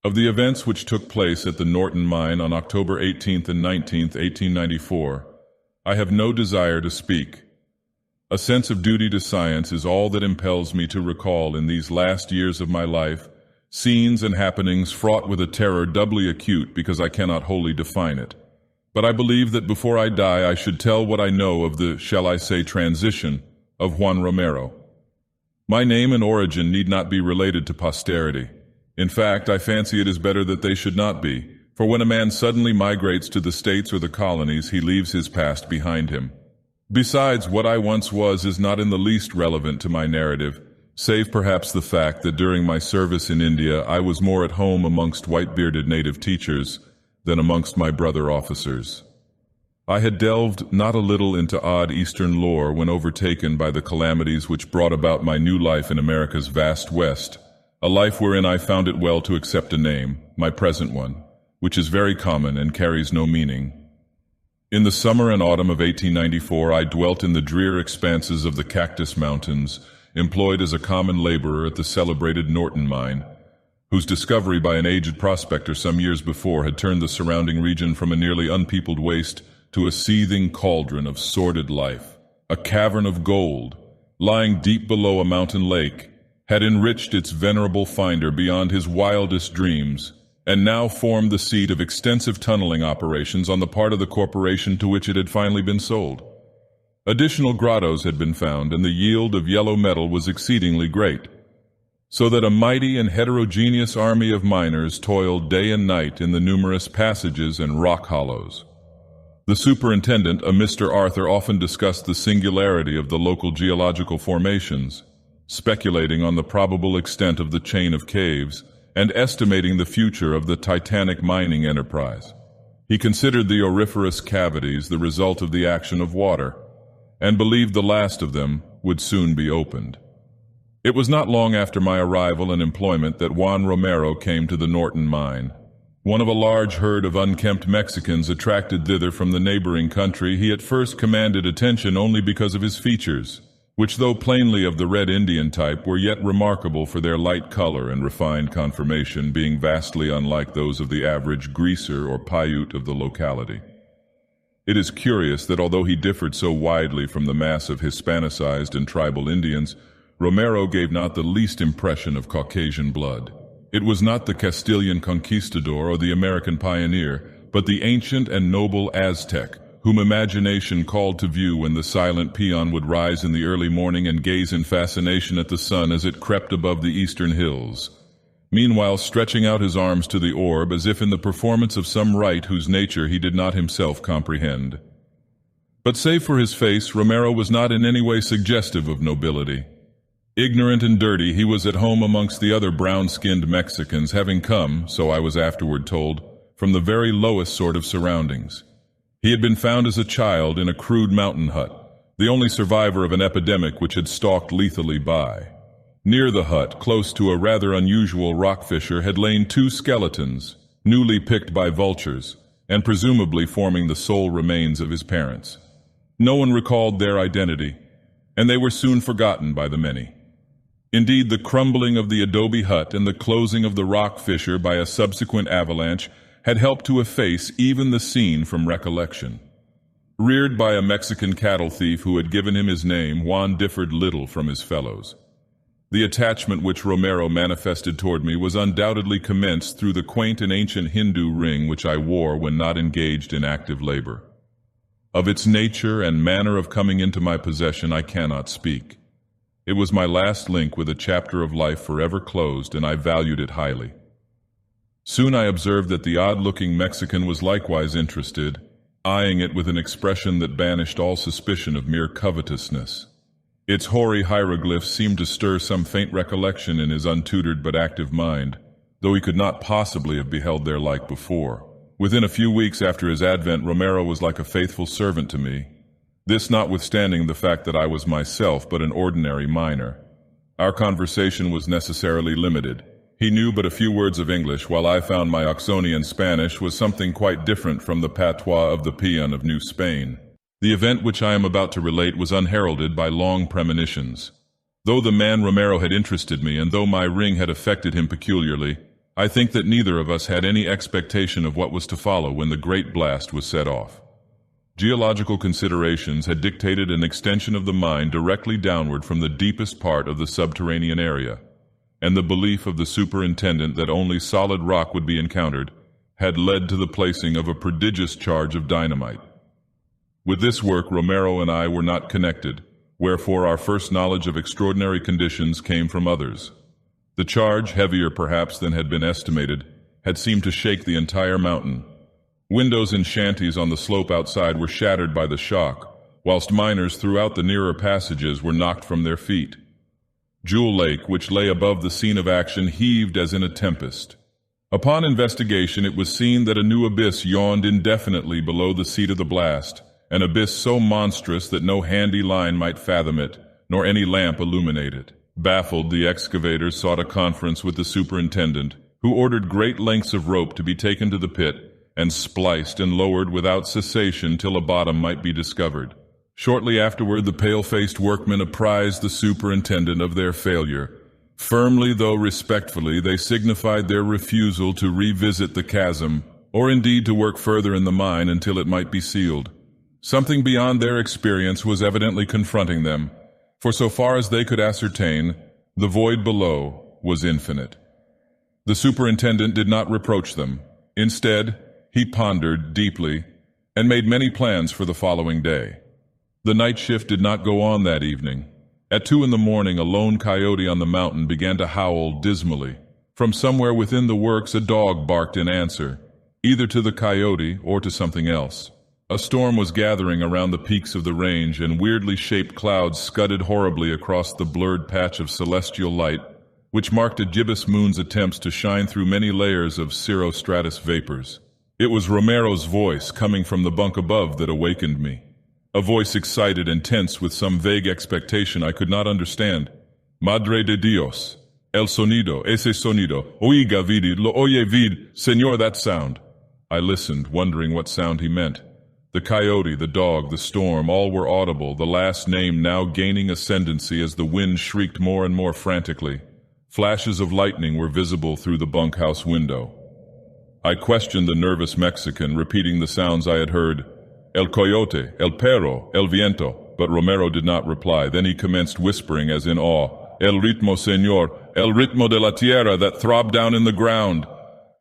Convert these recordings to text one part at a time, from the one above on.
Of the events which took place at the Norton mine on October 18th and 19th, 1894, I have no desire to speak. A sense of duty to science is all that impels me to recall in these last years of my life scenes and happenings fraught with a terror doubly acute because I cannot wholly define it. But I believe that before I die I should tell what I know of the, shall I say, transition of Juan Romero. My name and origin need not be related to posterity. In fact, I fancy it is better that they should not be, for when a man suddenly migrates to the States or the colonies, he leaves his past behind him. Besides, what I once was is not in the least relevant to my narrative, save perhaps the fact that during my service in India I was more at home amongst white-bearded native teachers than amongst my brother officers. I had delved not a little into odd Eastern lore when overtaken by the calamities which brought about my new life in America's vast West, a life wherein I found it well to accept a name, my present one, which is very common and carries no meaning. In the summer and autumn of 1894 I dwelt in the drear expanses of the Cactus Mountains, employed as a common laborer at the celebrated Norton mine, whose discovery by an aged prospector some years before had turned the surrounding region from a nearly unpeopled waste to a seething cauldron of sordid life. A cavern of gold, lying deep below a mountain lake, had enriched its venerable finder beyond his wildest dreams, and now formed the seat of extensive tunneling operations on the part of the corporation to which it had finally been sold. Additional grottos had been found, and the yield of yellow metal was exceedingly great, so that a mighty and heterogeneous army of miners toiled day and night in the numerous passages and rock hollows. The superintendent, a Mr. Arthur, often discussed the singularity of the local geological formations, speculating on the probable extent of the chain of caves, and estimating the future of the titanic mining enterprise. He considered the auriferous cavities the result of the action of water, and believed the last of them would soon be opened. It was not long after my arrival and employment that Juan Romero came to the Norton mine. One of a large herd of unkempt Mexicans attracted thither from the neighboring country, he at first commanded attention only because of his features, which, though plainly of the red Indian type, were yet remarkable for their light color and refined conformation, being vastly unlike those of the average greaser or Paiute of the locality. It is curious that although he differed so widely from the mass of Hispanicized and tribal Indians, Romero gave not the least impression of Caucasian blood. It was not the Castilian conquistador or the American pioneer, but the ancient and noble Aztec, whom imagination called to view when the silent peon would rise in the early morning and gaze in fascination at the sun as it crept above the eastern hills, meanwhile stretching out his arms to the orb as if in the performance of some rite whose nature he did not himself comprehend. But save for his face, Romero was not in any way suggestive of nobility. Ignorant and dirty, he was at home amongst the other brown-skinned Mexicans, having come, so I was afterward told, from the very lowest sort of surroundings. He had been found as a child in a crude mountain hut, the only survivor of an epidemic which had stalked lethally by. Near the hut, close to a rather unusual rock fissure, had lain two skeletons, newly picked by vultures, and presumably forming the sole remains of his parents. No one recalled their identity, and they were soon forgotten by the many. Indeed, the crumbling of the adobe hut and the closing of the rock fissure by a subsequent avalanche had helped to efface even the scene from recollection. Reared by a Mexican cattle thief who had given him his name, Juan differed little from his fellows. The attachment which Romero manifested toward me was undoubtedly commenced through the quaint and ancient Hindu ring which I wore when not engaged in active labor. Of its nature and manner of coming into my possession I cannot speak. It was my last link with a chapter of life forever closed, and I valued it highly. Soon I observed that the odd-looking Mexican was likewise interested, eyeing it with an expression that banished all suspicion of mere covetousness. Its hoary hieroglyphs seemed to stir some faint recollection in his untutored but active mind, though he could not possibly have beheld their like before. Within a few weeks after his advent, Romero was like a faithful servant to me, this notwithstanding the fact that I was myself but an ordinary miner. Our conversation was necessarily limited. He knew but a few words of English, while I found my Oxonian Spanish was something quite different from the patois of the peon of New Spain. The event which I am about to relate was unheralded by long premonitions. Though the man Romero had interested me, and though my ring had affected him peculiarly, I think that neither of us had any expectation of what was to follow when the great blast was set off. Geological considerations had dictated an extension of the mine directly downward from the deepest part of the subterranean area, and the belief of the superintendent that only solid rock would be encountered had led to the placing of a prodigious charge of dynamite. With this work, Romero and I were not connected, wherefore our first knowledge of extraordinary conditions came from others. The charge, heavier perhaps than had been estimated, had seemed to shake the entire mountain. Windows in shanties on the slope outside were shattered by the shock, whilst miners throughout the nearer passages were knocked from their feet. Jewel Lake, which lay above the scene of action, heaved as in a tempest. Upon investigation, it was seen that a new abyss yawned indefinitely below the seat of the blast, an abyss so monstrous that no handy line might fathom it, nor any lamp illuminate it. Baffled, the excavators sought a conference with the superintendent, who ordered great lengths of rope to be taken to the pit and spliced and lowered without cessation till a bottom might be discovered. Shortly afterward, the pale-faced workmen apprised the superintendent of their failure. Firmly, though respectfully, they signified their refusal to revisit the chasm, or indeed to work further in the mine until it might be sealed. Something beyond their experience was evidently confronting them, for so far as they could ascertain, the void below was infinite. The superintendent did not reproach them. Instead, he pondered deeply and made many plans for the following day. The night shift did not go on that evening. At 2 a.m, a lone coyote on the mountain began to howl dismally. From somewhere within the works, a dog barked in answer, either to the coyote or to something else. A storm was gathering around the peaks of the range, and weirdly shaped clouds scudded horribly across the blurred patch of celestial light, which marked a gibbous moon's attempts to shine through many layers of cirrostratus vapors. It was Romero's voice coming from the bunk above that awakened me. A voice excited and tense with some vague expectation I could not understand. Madre de Dios, el sonido, ese sonido, oiga vid, lo oye vid, señor, that sound. I listened, wondering what sound he meant. The coyote, the dog, the storm, all were audible, the last name now gaining ascendancy as the wind shrieked more and more frantically. Flashes of lightning were visible through the bunkhouse window. I questioned the nervous Mexican, repeating the sounds I had heard. El coyote, el perro, el viento, but Romero did not reply. Then he commenced whispering as in awe. El ritmo, señor, el ritmo de la tierra that throbbed down in the ground.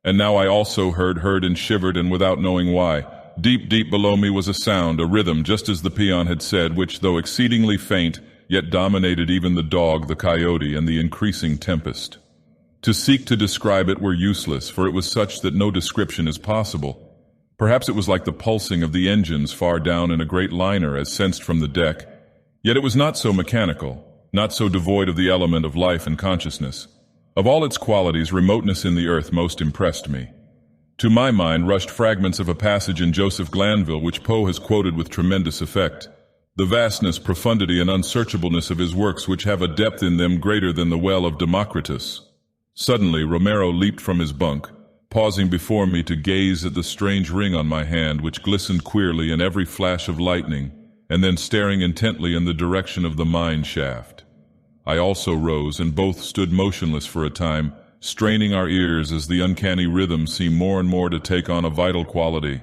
And now I also heard and shivered, and without knowing why. Deep, deep below me was a sound, a rhythm, just as the peon had said, which, though exceedingly faint, yet dominated even the dog, the coyote, and the increasing tempest. To seek to describe it were useless, for it was such that no description is possible. Perhaps it was like the pulsing of the engines far down in a great liner as sensed from the deck. Yet it was not so mechanical, not so devoid of the element of life and consciousness. Of all its qualities, remoteness in the earth most impressed me. To my mind rushed fragments of a passage in Joseph Glanville which Poe has quoted with tremendous effect. The vastness, profundity, and unsearchableness of his works which have a depth in them greater than the well of Democritus. Suddenly Romero leaped from his bunk, pausing before me to gaze at the strange ring on my hand which glistened queerly in every flash of lightning, and then staring intently in the direction of the mine shaft. I also rose, and both stood motionless for a time, straining our ears as the uncanny rhythm seemed more and more to take on a vital quality.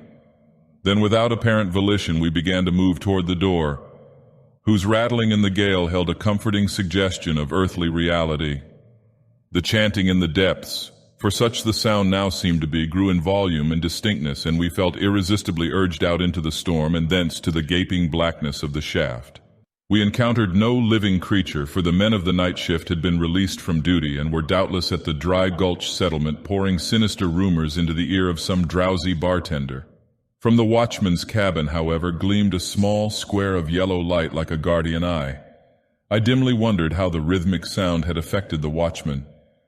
Then without apparent volition we began to move toward the door, whose rattling in the gale held a comforting suggestion of earthly reality. The chanting in the depths, for such the sound now seemed to be, grew in volume and distinctness, and we felt irresistibly urged out into the storm and thence to the gaping blackness of the shaft. We encountered no living creature, for the men of the night shift had been released from duty and were doubtless at the Dry Gulch settlement pouring sinister rumors into the ear of some drowsy bartender. From the watchman's cabin, however, gleamed a small square of yellow light like a guardian eye. I dimly wondered how the rhythmic sound had affected the watchman,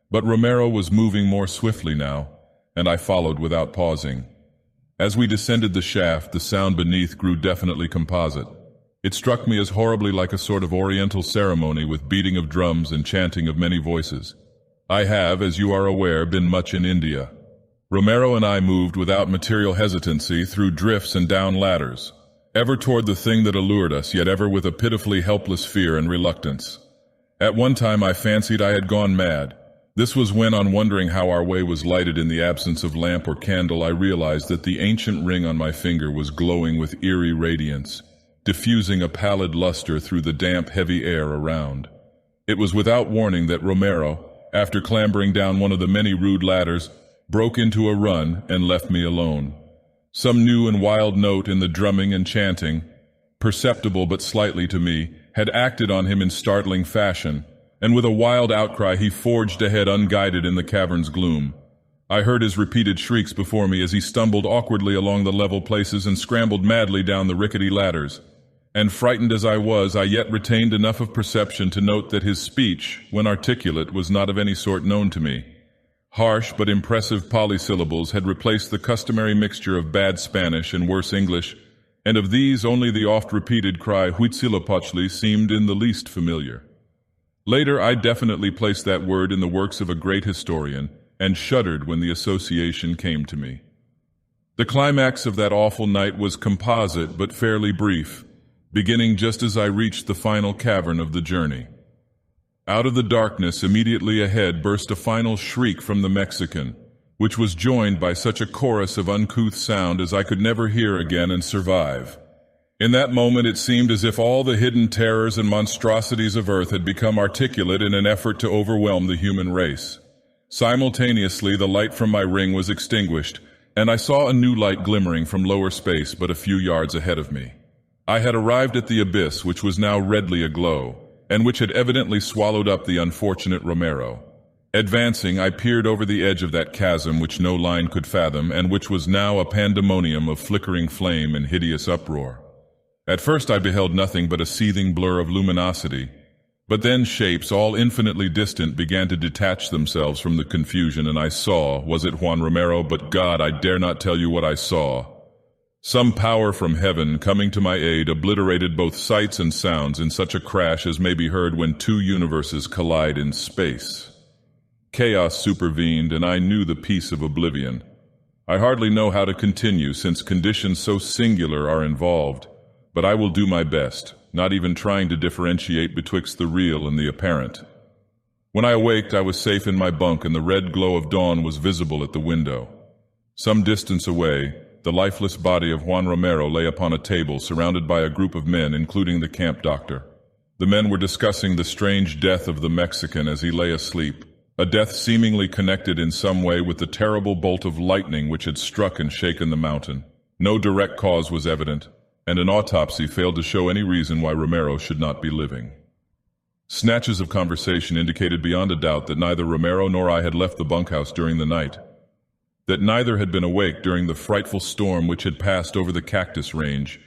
but Romero was moving more swiftly now, and I followed without pausing. As we descended the shaft, the sound beneath grew definitely composite. It struck me as horribly like a sort of oriental ceremony with beating of drums and chanting of many voices. I have, as you are aware, been much in India. Romero and I moved without material hesitancy through drifts and down ladders, ever toward the thing that allured us, yet ever with a pitifully helpless fear and reluctance. At one time I fancied I had gone mad, This was when, on wondering how our way was lighted in the absence of lamp or candle, I realized that the ancient ring on my finger was glowing with eerie radiance, diffusing a pallid luster through the damp, heavy air around. It was without warning that Romero, after clambering down one of the many rude ladders, broke into a run and left me alone. Some new and wild note in the drumming and chanting, perceptible but slightly to me, had acted on him in startling fashion, and with a wild outcry he forged ahead unguided in the cavern's gloom. I heard his repeated shrieks before me as he stumbled awkwardly along the level places and scrambled madly down the rickety ladders. And frightened as I was, I yet retained enough of perception to note that his speech, when articulate, was not of any sort known to me. Harsh but impressive polysyllables had replaced the customary mixture of bad Spanish and worse English, and of these only the oft-repeated cry Huitzilopochtli seemed in the least familiar. Later, I definitely placed that word in the works of a great historian, and shuddered when the association came to me. The climax of that awful night was composite but fairly brief, beginning just as I reached the final cavern of the journey. Out of the darkness immediately ahead burst a final shriek from the Mexican, which was joined by such a chorus of uncouth sound as I could never hear again and survive. In that moment it seemed as if all the hidden terrors and monstrosities of earth had become articulate in an effort to overwhelm the human race. Simultaneously the light from my ring was extinguished, and I saw a new light glimmering from lower space but a few yards ahead of me. I had arrived at the abyss, which was now redly aglow, and which had evidently swallowed up the unfortunate Romero. Advancing, I peered over the edge of that chasm which no line could fathom, and which was now a pandemonium of flickering flame and hideous uproar. At first I beheld nothing but a seething blur of luminosity, but then shapes all infinitely distant began to detach themselves from the confusion, and I saw, was it Juan Romero? But God, I dare not tell you what I saw. Some power from heaven coming to my aid obliterated both sights and sounds in such a crash as may be heard when two universes collide in space. Chaos supervened, and I knew the peace of oblivion. I hardly know how to continue, since conditions so singular are involved, but I will do my best, not even trying to differentiate betwixt the real and the apparent. When I awaked, I was safe in my bunk, and the red glow of dawn was visible at the window. Some distance away, the lifeless body of Juan Romero lay upon a table surrounded by a group of men, including the camp doctor. The men were discussing the strange death of the Mexican as he lay asleep, a death seemingly connected in some way with the terrible bolt of lightning which had struck and shaken the mountain. No direct cause was evident, and an autopsy failed to show any reason why Romero should not be living. Snatches of conversation indicated beyond a doubt that neither Romero nor I had left the bunkhouse during the night, that neither had been awake during the frightful storm which had passed over the cactus range.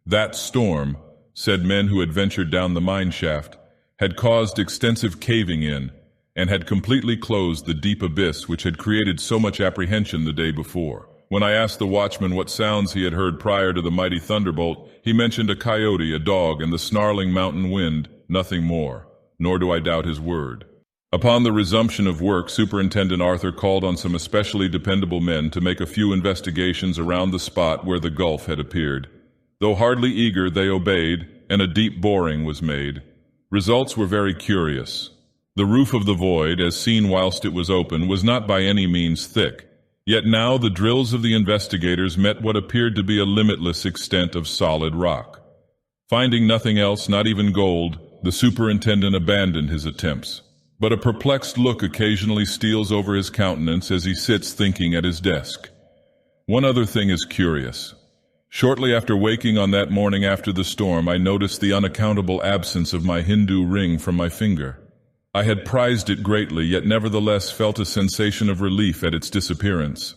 That storm, said men who had ventured down the mine shaft, had caused extensive caving in, and had completely closed the deep abyss which had created so much apprehension the day before. When I asked the watchman what sounds he had heard prior to the mighty thunderbolt, he mentioned a coyote, a dog, and the snarling mountain wind, nothing more, nor do I doubt his word. Upon the resumption of work, Superintendent Arthur called on some especially dependable men to make a few investigations around the spot where the gulf had appeared. Though hardly eager, they obeyed, and a deep boring was made. Results were very curious. The roof of the void, as seen whilst it was open, was not by any means thick. Yet now the drills of the investigators met what appeared to be a limitless extent of solid rock. Finding nothing else, not even gold, the superintendent abandoned his attempts. But a perplexed look occasionally steals over his countenance as he sits thinking at his desk. One other thing is curious. Shortly after waking on that morning after the storm, I noticed the unaccountable absence of my Hindu ring from my finger. I had prized it greatly, yet nevertheless felt a sensation of relief at its disappearance.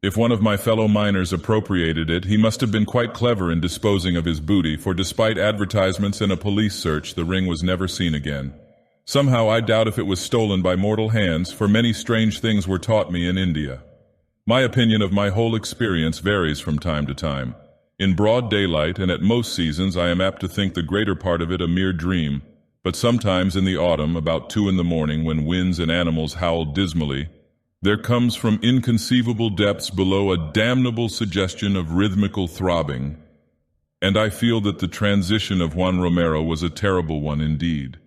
If one of my fellow miners appropriated it, he must have been quite clever in disposing of his booty, for despite advertisements and a police search, the ring was never seen again. Somehow I doubt if it was stolen by mortal hands, for many strange things were taught me in India. My opinion of my whole experience varies from time to time. In broad daylight, and at most seasons, I am apt to think the greater part of it a mere dream, but sometimes in the autumn, about 2 in the morning, when winds and animals howl dismally, there comes from inconceivable depths below a damnable suggestion of rhythmical throbbing, and I feel that the transition of Juan Romero was a terrible one indeed.